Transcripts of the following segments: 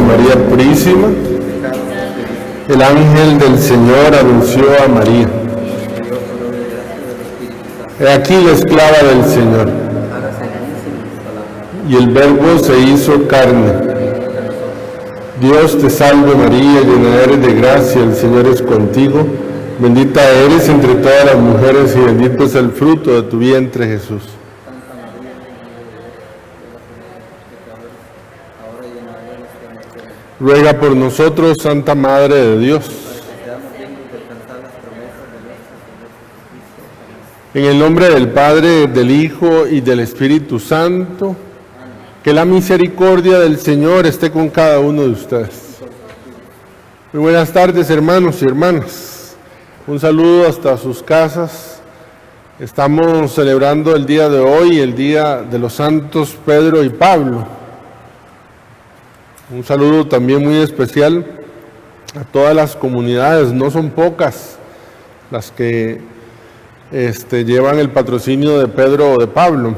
María Purísima, el ángel del Señor anunció a María: he aquí la esclava del Señor. Y el Verbo se hizo carne. Dios te salve María, llena eres de gracia, el Señor es contigo. Bendita eres entre todas las mujeres y bendito es el fruto de tu vientre, Jesús. Ruega por nosotros, Santa Madre de Dios. En el nombre del Padre, del Hijo y del Espíritu Santo, que la misericordia del Señor esté con cada uno de ustedes. Muy buenas tardes, hermanos y hermanas. Un saludo hasta sus casas. Estamos celebrando el día de hoy, el día de los santos Pedro y Pablo. Un saludo también muy especial a todas las comunidades, no son pocas las que llevan el patrocinio de Pedro o de Pablo.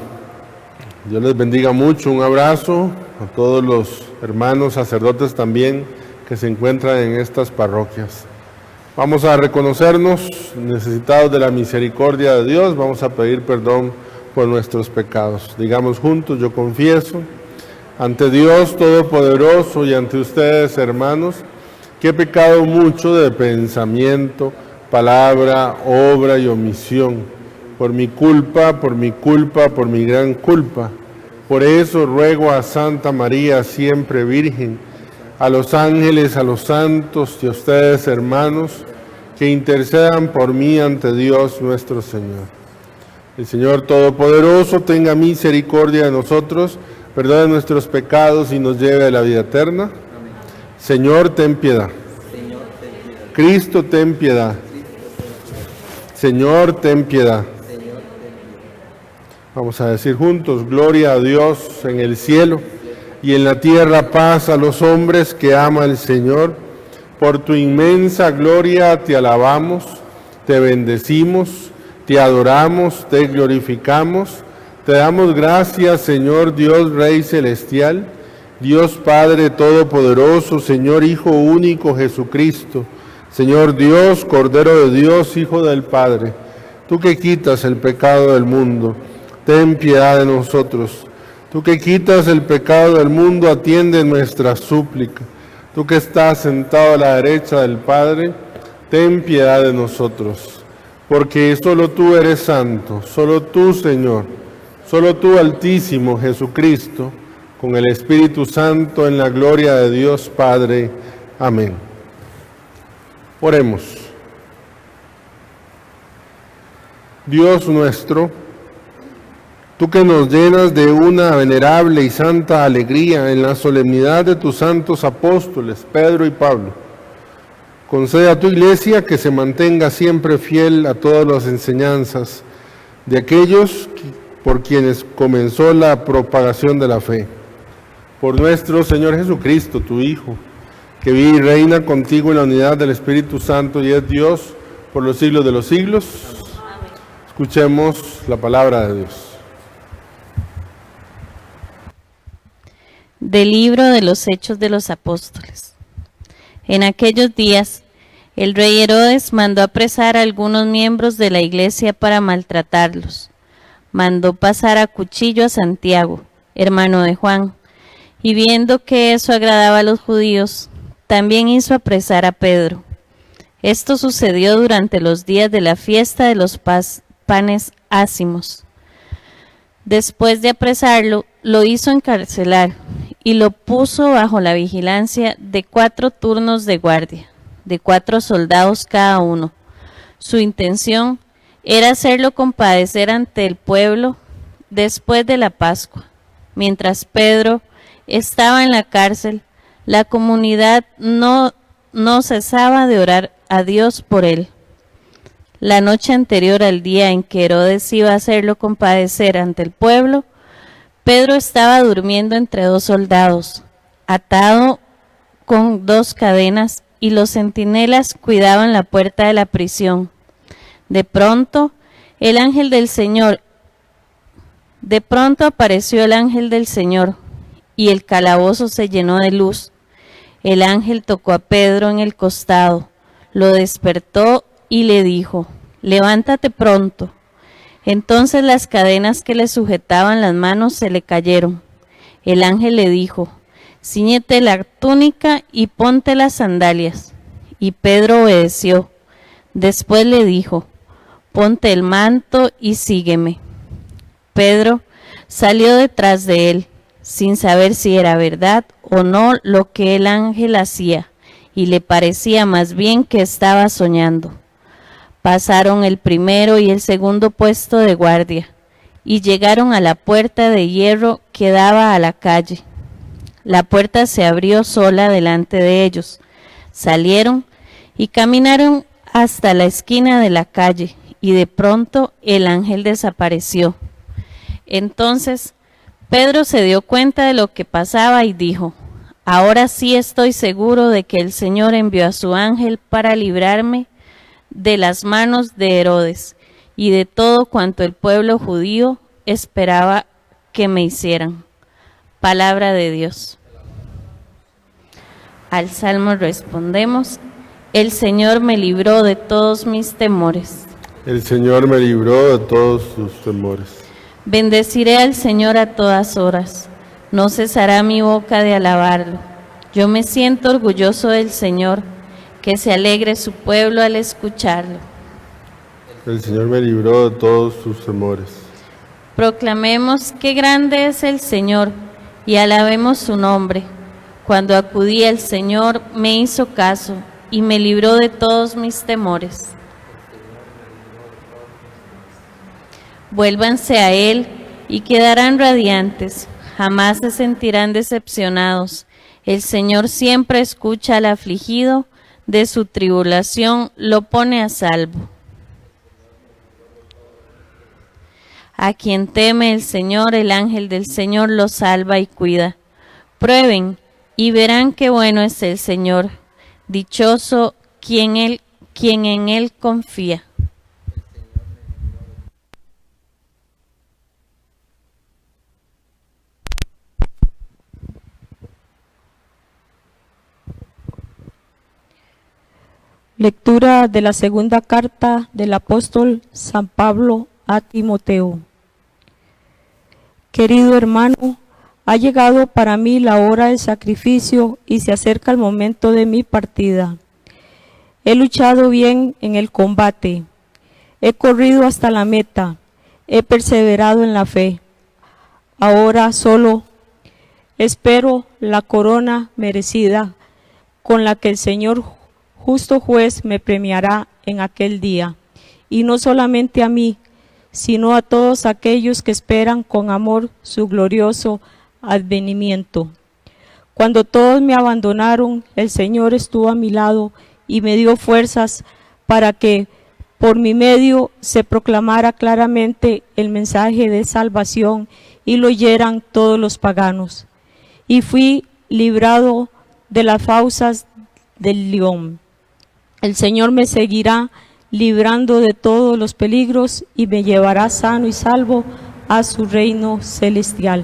Dios les bendiga mucho, un abrazo a todos los hermanos sacerdotes también que se encuentran en estas parroquias. Vamos a reconocernos necesitados de la misericordia de Dios, vamos a pedir perdón por nuestros pecados. Digamos juntos: yo confieso ante Dios Todopoderoso y ante ustedes, hermanos, que he pecado mucho de pensamiento, palabra, obra y omisión, por mi culpa, por mi gran culpa. Por eso ruego a Santa María, siempre Virgen, a los ángeles, a los santos y a ustedes, hermanos, que intercedan por mí ante Dios nuestro Señor. El Señor Todopoderoso tenga misericordia de nosotros, perdone nuestros pecados y nos lleve a la vida eterna. Amén. Señor, ten piedad. Señor, ten piedad. Cristo, ten piedad. Señor, ten piedad. Vamos a decir juntos: gloria a Dios en el cielo y en la tierra paz a los hombres que ama el Señor. Por tu inmensa gloria te alabamos, te bendecimos, te adoramos, te glorificamos. Te damos gracias, Señor Dios Rey Celestial, Dios Padre Todopoderoso, Señor Hijo único Jesucristo, Señor Dios, Cordero de Dios, Hijo del Padre, tú que quitas el pecado del mundo, ten piedad de nosotros. Tú que quitas el pecado del mundo, atiende nuestra súplica. Tú que estás sentado a la derecha del Padre, ten piedad de nosotros. Porque solo tú eres santo, solo tú, Señor, solo tú, Altísimo Jesucristo, con el Espíritu Santo, en la gloria de Dios Padre. Amén. Oremos. Dios nuestro, tú que nos llenas de una venerable y santa alegría en la solemnidad de tus santos apóstoles, Pedro y Pablo, concede a tu Iglesia que se mantenga siempre fiel a todas las enseñanzas de aquellos por quienes comenzó la propagación de la fe. Por nuestro Señor Jesucristo, tu Hijo, que vive y reina contigo en la unidad del Espíritu Santo y es Dios por los siglos de los siglos. Amén. Escuchemos la palabra de Dios. Del libro de los Hechos de los Apóstoles. En aquellos días, el rey Herodes mandó apresar a algunos miembros de la iglesia para maltratarlos. Mandó pasar a cuchillo a Santiago, hermano de Juan, y viendo que eso agradaba a los judíos, también hizo apresar a Pedro. Esto sucedió durante los días de la fiesta de los panes ácimos. Después de apresarlo, lo hizo encarcelar y lo puso bajo la vigilancia de 4 turnos de guardia, de 4 soldados cada uno. Su intención era hacerlo compadecer ante el pueblo después de la Pascua. Mientras Pedro estaba en la cárcel, la comunidad no cesaba de orar a Dios por él. La noche anterior al día en que Herodes iba a hacerlo compadecer ante el pueblo, Pedro estaba durmiendo entre 2 soldados, atado con 2 cadenas, y los centinelas cuidaban la puerta de la prisión. De pronto apareció el ángel del Señor, y el calabozo se llenó de luz. el ángel tocó a Pedro en el costado, lo despertó y le dijo: «Levántate pronto». Entonces las cadenas que le sujetaban las manos se le cayeron. El ángel le dijo: «Cíñete la túnica y ponte las sandalias». Y Pedro obedeció. Después le dijo: «Ponte el manto y sígueme». Pedro salió detrás de él, sin saber si era verdad o no lo que el ángel hacía, y le parecía más bien que estaba soñando. Pasaron el primero y el segundo puesto de guardia, y llegaron a la puerta de hierro que daba a la calle. La puerta se abrió sola delante de ellos. Salieron y caminaron hasta la esquina de la calle, y de pronto el ángel desapareció. Entonces Pedro se dio cuenta de lo que pasaba y dijo: «Ahora sí estoy seguro de que el Señor envió a su ángel para librarme de las manos de Herodes y de todo cuanto el pueblo judío esperaba que me hicieran». Palabra de Dios. Al salmo respondemos: «El Señor me libró de todos mis temores». El Señor me libró de todos sus temores. Bendeciré al Señor a todas horas, no cesará mi boca de alabarlo. Yo me siento orgulloso del Señor, que se alegre su pueblo al escucharlo. El Señor me libró de todos sus temores. Proclamemos qué grande es el Señor y alabemos su nombre. Cuando acudí al Señor me hizo caso y me libró de todos mis temores. Vuélvanse a Él y quedarán radiantes, jamás se sentirán decepcionados. El Señor siempre escucha al afligido, de su tribulación lo pone a salvo. A quien teme el Señor, el ángel del Señor lo salva y cuida. Prueben y verán qué bueno es el Señor. Dichoso quien en Él confía. Lectura de la segunda carta del apóstol San Pablo a Timoteo. Querido hermano, ha llegado para mí la hora del sacrificio y se acerca el momento de mi partida. He luchado bien en el combate, he corrido hasta la meta, he perseverado en la fe. Ahora solo espero la corona merecida con la que el Señor justo juez me premiará en aquel día, y no solamente a mí, sino a todos aquellos que esperan con amor su glorioso advenimiento. Cuando todos me abandonaron, el Señor estuvo a mi lado y me dio fuerzas para que por mi medio se proclamara claramente el mensaje de salvación y lo oyeran todos los paganos. Y fui librado de las fauces del león. El Señor me seguirá librando de todos los peligros y me llevará sano y salvo a su reino celestial.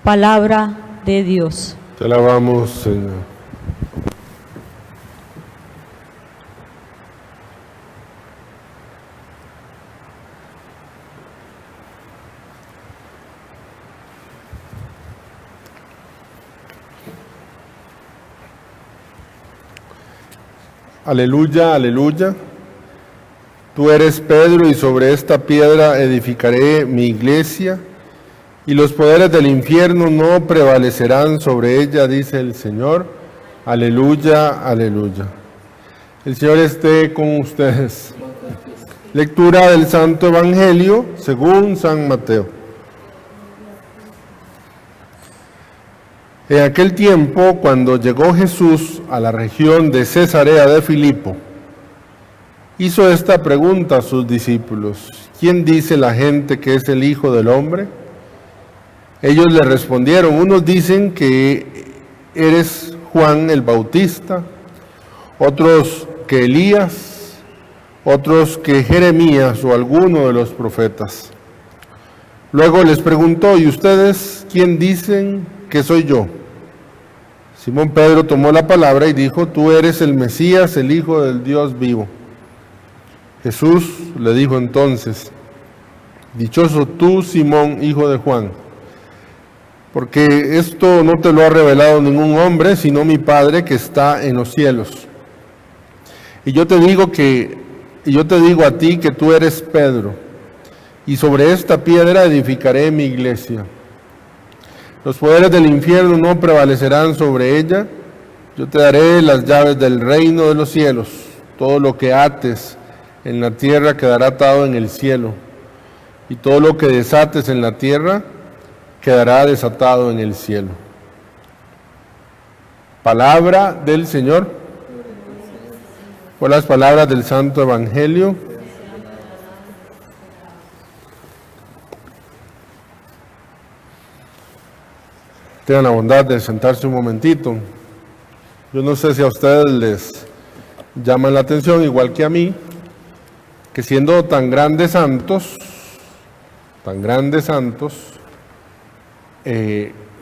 Palabra de Dios. Te alabamos, Señor. Aleluya, aleluya. Tú eres Pedro y sobre esta piedra edificaré mi iglesia y los poderes del infierno no prevalecerán sobre ella, dice el Señor. Aleluya, aleluya. El Señor esté con ustedes. Lectura del Santo Evangelio según San Mateo. En aquel tiempo, cuando llegó Jesús a la región de Cesarea de Filipo, hizo esta pregunta a sus discípulos: ¿quién dice la gente que es el Hijo del Hombre? Ellos le respondieron: unos dicen que eres Juan el Bautista, otros que Elías, otros que Jeremías o alguno de los profetas. Luego les preguntó: ¿y ustedes quién dicen que soy yo? Simón Pedro tomó la palabra y dijo: tú eres el Mesías, el Hijo del Dios vivo. Jesús le dijo entonces: dichoso tú, Simón, hijo de Juan, porque esto no te lo ha revelado ningún hombre, sino mi Padre que está en los cielos. Y yo te digo a ti que tú eres Pedro, y sobre esta piedra edificaré mi iglesia. Los poderes del infierno no prevalecerán sobre ella. Yo te daré las llaves del reino de los cielos. Todo lo que ates en la tierra quedará atado en el cielo, y todo lo que desates en la tierra quedará desatado en el cielo. Palabra del Señor. Por las palabras del Santo Evangelio. Tengan la bondad de sentarse un momentito. Yo no sé si a ustedes les llama la atención, igual que a mí, que siendo tan grandes santos,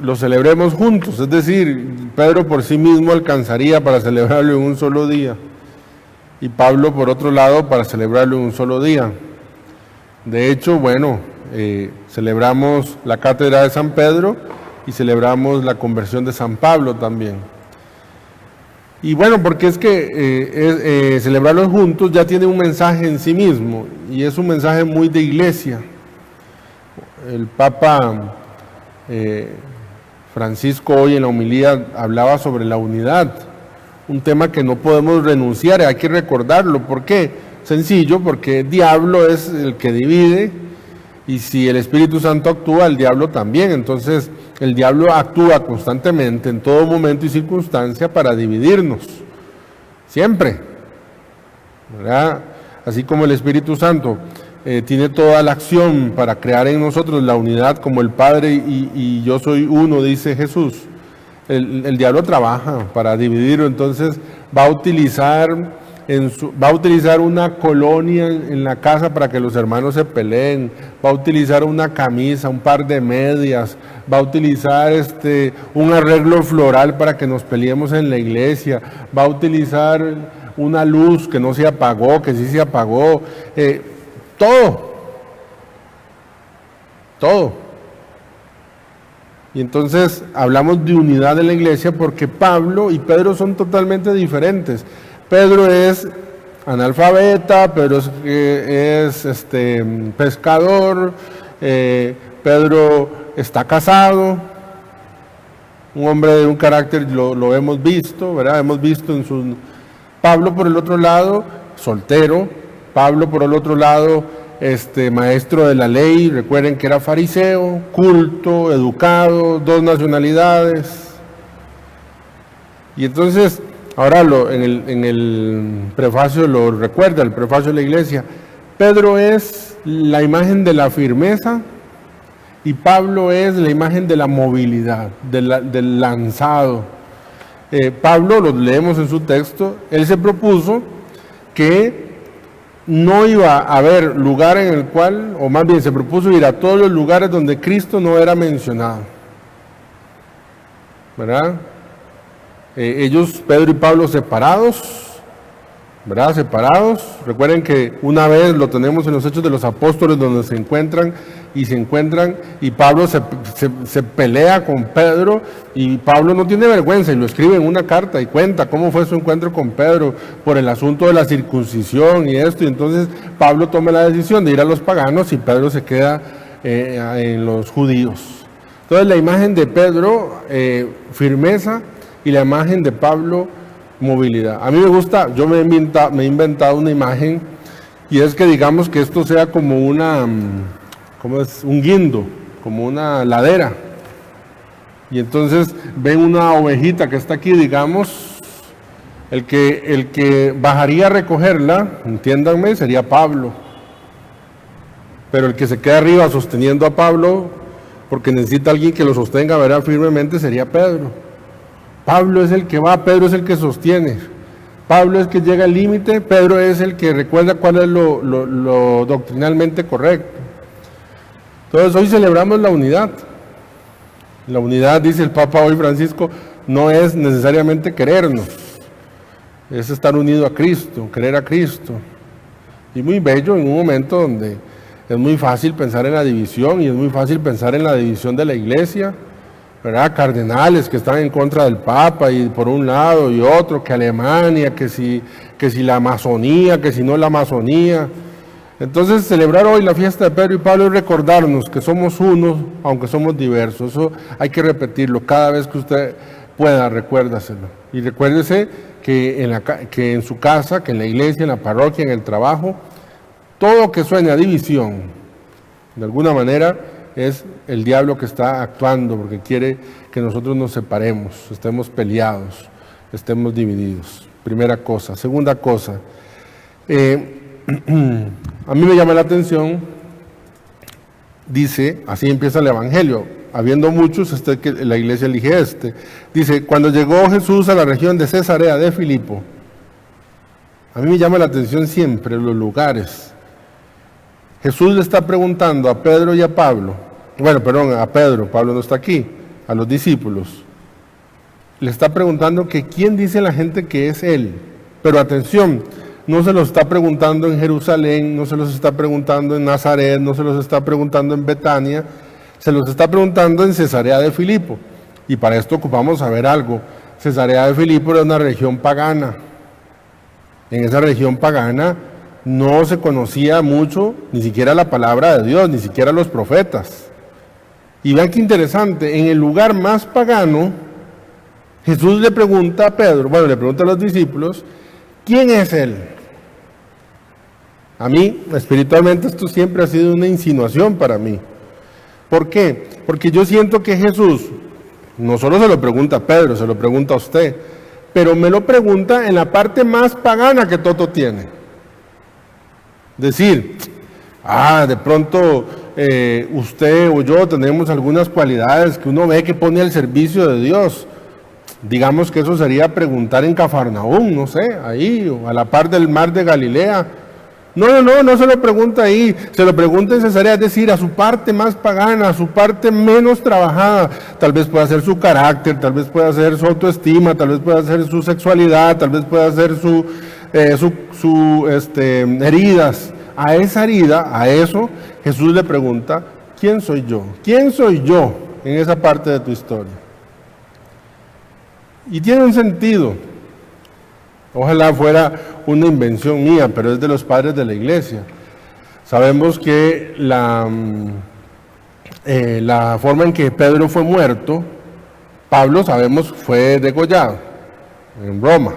lo celebremos juntos. Es decir, Pedro por sí mismo alcanzaría para celebrarlo en un solo día, y Pablo por otro lado para celebrarlo en un solo día. De hecho, celebramos la cátedra de San Pedro y celebramos la conversión de San Pablo también. Y porque es que celebrarlos juntos ya tiene un mensaje en sí mismo, y es un mensaje muy de iglesia. El Papa Francisco hoy en la homilía hablaba sobre la unidad, un tema que no podemos renunciar, hay que recordarlo. ¿Por qué? Sencillo, porque el diablo es el que divide, y si el Espíritu Santo actúa, el diablo también. Entonces el diablo actúa constantemente en todo momento y circunstancia para dividirnos, siempre, ¿verdad? Así como el Espíritu Santo tiene toda la acción para crear en nosotros la unidad, como el Padre y yo soy uno, dice Jesús. El diablo trabaja para dividirlo. Entonces va a utilizar una colonia en la casa para que los hermanos se peleen, va a utilizar una camisa, un par de medias, va a utilizar un arreglo floral para que nos peleemos en la iglesia, va a utilizar una luz que no se apagó, que sí se apagó, todo. Y entonces hablamos de unidad en la iglesia porque Pablo y Pedro son totalmente diferentes. Pedro es analfabeta, Pedro es pescador, Pedro está casado, un hombre de un carácter, lo hemos visto, ¿verdad? Hemos visto Pablo por el otro lado, soltero. Pablo por el otro lado, maestro de la ley. Recuerden que era fariseo, culto, educado, 2 nacionalidades. Y entonces, ahora en el prefacio lo recuerda, el prefacio de la iglesia. Pedro es la imagen de la firmeza y Pablo es la imagen de la movilidad, del lanzado. Pablo, lo leemos en su texto, él se propuso que no iba a haber lugar en el cual, o más bien se propuso ir a todos los lugares donde Cristo no era mencionado, ¿verdad? Ellos, Pedro y Pablo, separados, ¿verdad? Separados. Recuerden que una vez lo tenemos en los Hechos de los Apóstoles, donde se encuentran, y Pablo se pelea con Pedro, y Pablo no tiene vergüenza y lo escribe en una carta y cuenta cómo fue su encuentro con Pedro por el asunto de la circuncisión y esto. Y entonces Pablo toma la decisión de ir a los paganos y Pedro se queda en los judíos. Entonces la imagen de Pedro, firmeza, y la imagen de Pablo, movilidad. A mí me gusta, yo me he inventado una imagen, y es que digamos que esto sea como un guindo, como una ladera, y entonces ven una ovejita que está aquí, digamos, el que bajaría a recogerla, entiéndanme, sería Pablo, pero el que se queda arriba sosteniendo a Pablo, porque necesita alguien que lo sostenga, verá, firmemente, sería Pedro. Pablo es el que va, Pedro es el que sostiene. Pablo es el que llega al límite, Pedro es el que recuerda cuál es lo doctrinalmente correcto. Entonces hoy celebramos la unidad. La unidad, dice el Papa hoy Francisco, no es necesariamente querernos, es estar unido a Cristo, querer a Cristo. Y muy bello en un momento donde es muy fácil pensar en la división, y es muy fácil pensar en la división de la iglesia, ¿verdad? Cardenales que están en contra del Papa, y por un lado y otro, que Alemania, que si la Amazonía, que si no la Amazonía. Entonces, celebrar hoy la fiesta de Pedro y Pablo es recordarnos que somos unos, aunque somos diversos. Eso hay que repetirlo cada vez que usted pueda, recuérdaselo. Y recuérdese que en su casa, que en la iglesia, en la parroquia, en el trabajo, todo que suene a división, de alguna manera, es el diablo que está actuando, porque quiere que nosotros nos separemos, estemos peleados, estemos divididos. Primera cosa. Segunda cosa, a mí me llama la atención, dice, así empieza el Evangelio, habiendo muchos, que la iglesia elige dice, cuando llegó Jesús a la región de Cesarea de Filipo, a mí me llama la atención siempre los lugares. Jesús le está preguntando a Pedro y a Pablo, a Pedro, Pablo no está aquí, a los discípulos, le está preguntando que quién dice la gente que es él. Pero atención, no se los está preguntando en Jerusalén, no se los está preguntando en Nazaret, no se los está preguntando en Betania, se los está preguntando en Cesarea de Filipo. Y para esto ocupamos saber algo. Cesarea de Filipo era una región pagana. En esa región pagana no se conocía mucho, ni siquiera la palabra de Dios, ni siquiera los profetas. Y vean qué interesante, en el lugar más pagano, Jesús le pregunta a Pedro, le pregunta a los discípulos, ¿quién es él? A mí, espiritualmente, esto siempre ha sido una insinuación para mí. ¿Por qué? Porque yo siento que Jesús no solo se lo pregunta a Pedro, se lo pregunta a usted, pero me lo pregunta en la parte más pagana que Toto tiene. Decir, de pronto usted o yo tenemos algunas cualidades que uno ve que pone al servicio de Dios. Digamos que eso sería preguntar en Cafarnaúm, no sé, ahí, o a la par del mar de Galilea. No se lo pregunta ahí, se lo pregunta en Cesarea, es decir, a su parte más pagana, a su parte menos trabajada. Tal vez pueda ser su carácter, tal vez pueda ser su autoestima, tal vez pueda ser su sexualidad, tal vez pueda ser sus heridas. A esa herida, a eso, Jesús le pregunta, ¿quién soy yo? ¿Quién soy yo en esa parte de tu historia? Y tiene un sentido. Ojalá fuera una invención mía, pero es de los padres de la iglesia. Sabemos que la forma en que Pedro fue muerto, Pablo, sabemos, fue degollado en Roma.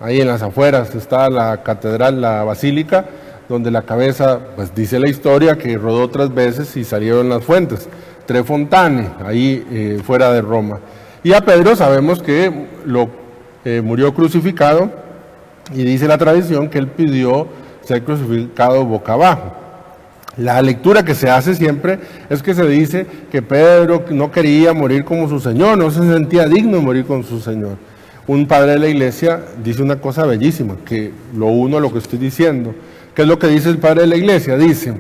Ahí en las afueras está la catedral, la basílica, donde la cabeza, pues dice la historia, que rodó 3 veces y salieron las fuentes. Tre Fontane, ahí fuera de Roma. Y a Pedro sabemos que murió crucificado, y dice la tradición que él pidió ser crucificado boca abajo. La lectura que se hace siempre es que se dice que Pedro no quería morir como su Señor, no se sentía digno de morir con su Señor. Un padre de la iglesia dice una cosa bellísima, que lo uno a lo que estoy diciendo. ¿Qué es lo que dice el padre de la iglesia? Dice,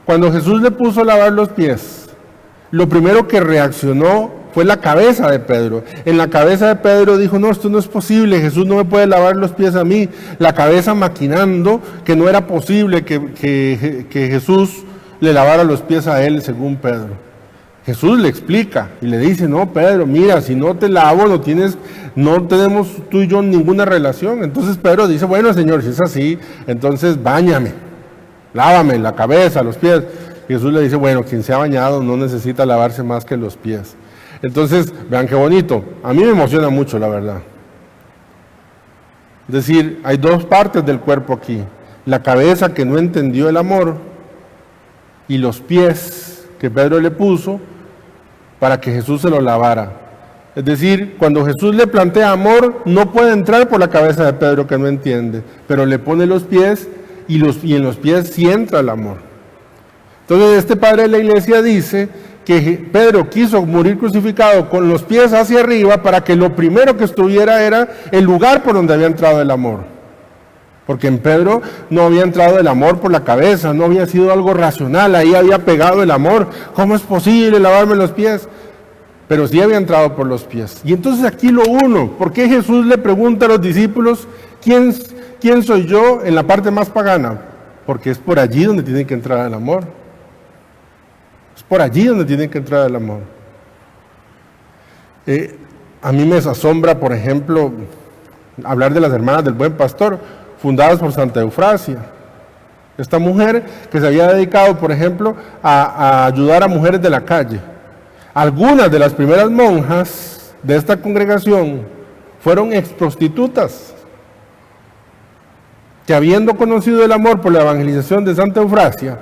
cuando Jesús le puso a lavar los pies, lo primero que reaccionó fue la cabeza de Pedro. En la cabeza de Pedro dijo, no, esto no es posible, Jesús no me puede lavar los pies a mí. La cabeza maquinando que no era posible que Jesús le lavara los pies a él, según Pedro. Jesús le explica y le dice, no, Pedro, mira, si no te lavo, no tenemos tú y yo ninguna relación. Entonces Pedro dice, bueno, Señor, si es así, entonces báñame, lávame la cabeza, los pies. Jesús le dice, bueno, quien se ha bañado no necesita lavarse más que los pies. Entonces, vean qué bonito. A mí me emociona mucho, la verdad. Es decir, hay 2 partes del cuerpo aquí. La cabeza que no entendió el amor y los pies que Pedro le puso para que Jesús se lo lavara. Es decir, cuando Jesús le plantea amor, no puede entrar por la cabeza de Pedro que no entiende, pero le pone los pies y en los pies sí entra el amor. Entonces, este padre de la iglesia dice que Pedro quiso morir crucificado con los pies hacia arriba para que lo primero que estuviera era el lugar por donde había entrado el amor. Porque en Pedro no había entrado el amor por la cabeza, no había sido algo racional, ahí había pegado el amor. ¿Cómo es posible lavarme los pies? pero sí había entrado por los pies. Y entonces aquí lo uno, ¿por qué Jesús le pregunta a los discípulos, ¿quién soy yo en la parte más pagana? Porque es por allí donde tiene que entrar el amor. Es por allí donde tiene que entrar el amor. A mí me asombra, por ejemplo, hablar de las hermanas del Buen Pastor, fundadas por Santa Eufrasia. Esta mujer que se había dedicado, por ejemplo, a ayudar a mujeres de la calle. Algunas de las primeras monjas de esta congregación fueron exprostitutas, que habiendo conocido el amor por la evangelización de Santa Eufrasia,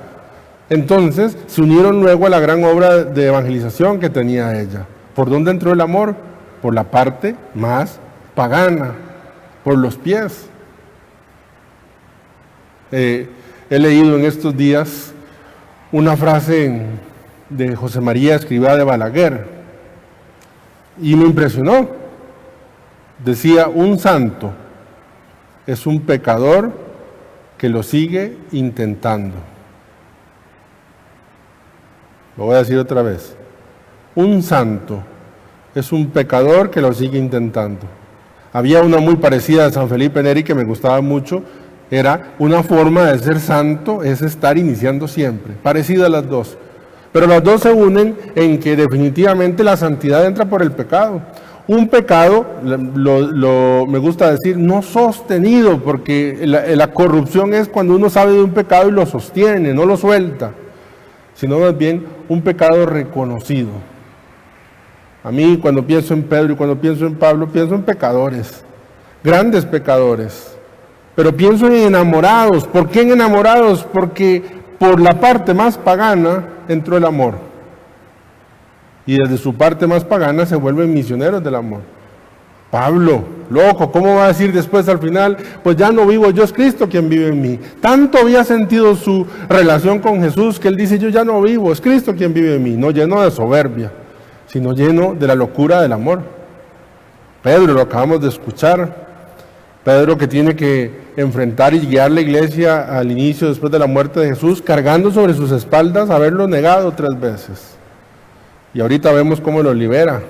entonces se unieron luego a la gran obra de evangelización que tenía ella. ¿Por dónde entró el amor? Por la parte más pagana, por los pies. He leído en estos días una frase de José María Escrivá de Balaguer y me impresionó. Decía, un santo es un pecador que lo sigue intentando. Lo voy a decir otra vez. Un santo es un pecador que lo sigue intentando. Había una muy parecida a San Felipe Neri que me gustaba mucho. Era una forma de ser santo, es estar iniciando siempre. Parecida a las dos. Pero las dos se unen en que definitivamente la santidad entra por el pecado. Un pecado, me gusta decir, no sostenido, porque la corrupción es cuando uno sabe de un pecado y lo sostiene, no lo suelta, sino más bien un pecado reconocido. A mí cuando pienso en Pedro y cuando pienso en Pablo, pienso en pecadores, grandes pecadores, pero pienso en enamorados. ¿Por qué en enamorados? Porque por la parte más pagana entró el amor. Y desde su parte más pagana se vuelven misioneros del amor. Pablo, loco, ¿cómo va a decir después al final? Pues ya no vivo yo, es Cristo quien vive en mí. Tanto había sentido su relación con Jesús que él dice, yo ya no vivo, es Cristo quien vive en mí. No lleno de soberbia, sino lleno de la locura del amor. Pedro, lo acabamos de escuchar. Pedro que tiene que enfrentar y guiar la iglesia al inicio, después de la muerte de Jesús, cargando sobre sus espaldas haberlo negado 3 veces. Y ahorita vemos cómo lo libera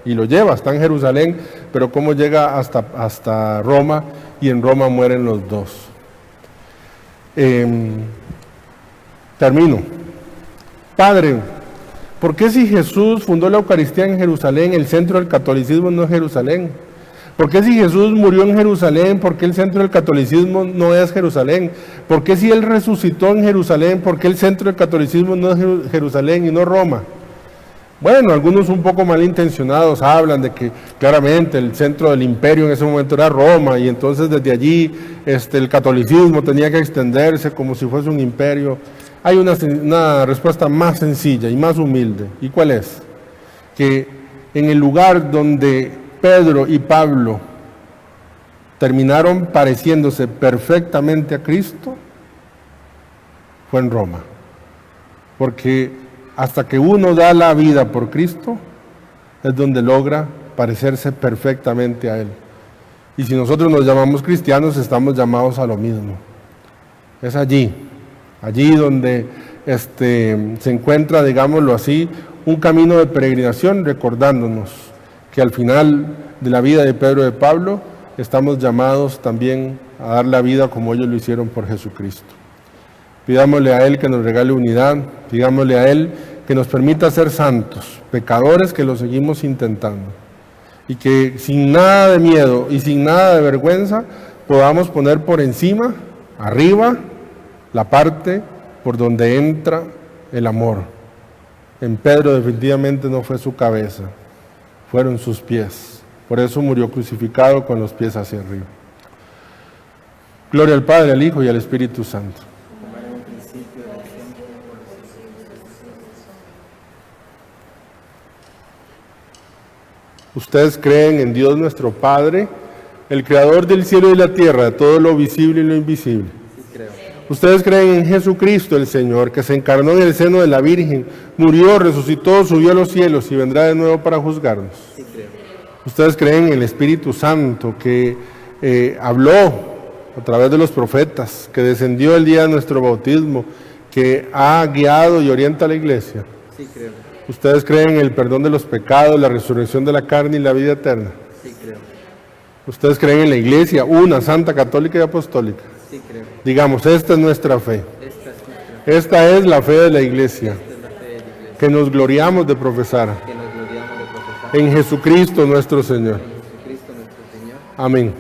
y lo lleva, está en Jerusalén, pero cómo llega hasta Roma, y en Roma mueren los dos. Termino. Padre, ¿por qué si Jesús fundó la Eucaristía en Jerusalén, el centro del catolicismo no es Jerusalén? ¿Por qué si Jesús murió en Jerusalén, por qué el centro del catolicismo no es Jerusalén? ¿Por qué si Él resucitó en Jerusalén, por qué el centro del catolicismo no es Jerusalén y no Roma? Bueno, algunos un poco malintencionados hablan de que claramente el centro del imperio en ese momento era Roma, y entonces desde allí el catolicismo tenía que extenderse como si fuese un imperio. Hay una respuesta más sencilla y más humilde. ¿Y cuál es? Que en el lugar donde Pedro y Pablo terminaron pareciéndose perfectamente a Cristo fue en Roma. Porque hasta que uno da la vida por Cristo, es donde logra parecerse perfectamente a Él. Y si nosotros nos llamamos cristianos, estamos llamados a lo mismo. Es allí donde se encuentra, digámoslo así, un camino de peregrinación, recordándonos que al final de la vida de Pedro y de Pablo, estamos llamados también a dar la vida como ellos lo hicieron por Jesucristo. Pidámosle a Él que nos regale unidad, pidámosle a Él que nos permita ser santos, pecadores que lo seguimos intentando, y que sin nada de miedo y sin nada de vergüenza podamos poner por encima, arriba, la parte por donde entra el amor. En Pedro definitivamente no fue su cabeza, fueron sus pies. Por eso murió crucificado con los pies hacia arriba. Gloria al Padre, al Hijo y al Espíritu Santo. Ustedes creen en Dios nuestro Padre, el Creador del cielo y la tierra, de todo lo visible y lo invisible. Sí, creo. Ustedes creen en Jesucristo el Señor, que se encarnó en el seno de la Virgen, murió, resucitó, subió a los cielos y vendrá de nuevo para juzgarnos. Sí, creo. Ustedes creen en el Espíritu Santo, que habló a través de los profetas, que descendió el día de nuestro bautismo, que ha guiado y orienta a la iglesia. Sí, creo. ¿Ustedes creen en el perdón de los pecados, la resurrección de la carne y la vida eterna? Sí, creo. ¿Ustedes creen en la Iglesia, una, santa, católica y apostólica? Sí, creo. Digamos, esta es nuestra fe. Esta es nuestra fe. Esta es la fe de la Iglesia, Esta es la fe de la Iglesia. que nos gloriamos de profesar. Que nos gloriamos de profesar. En Jesucristo nuestro Señor. En Jesucristo nuestro Señor. Amén.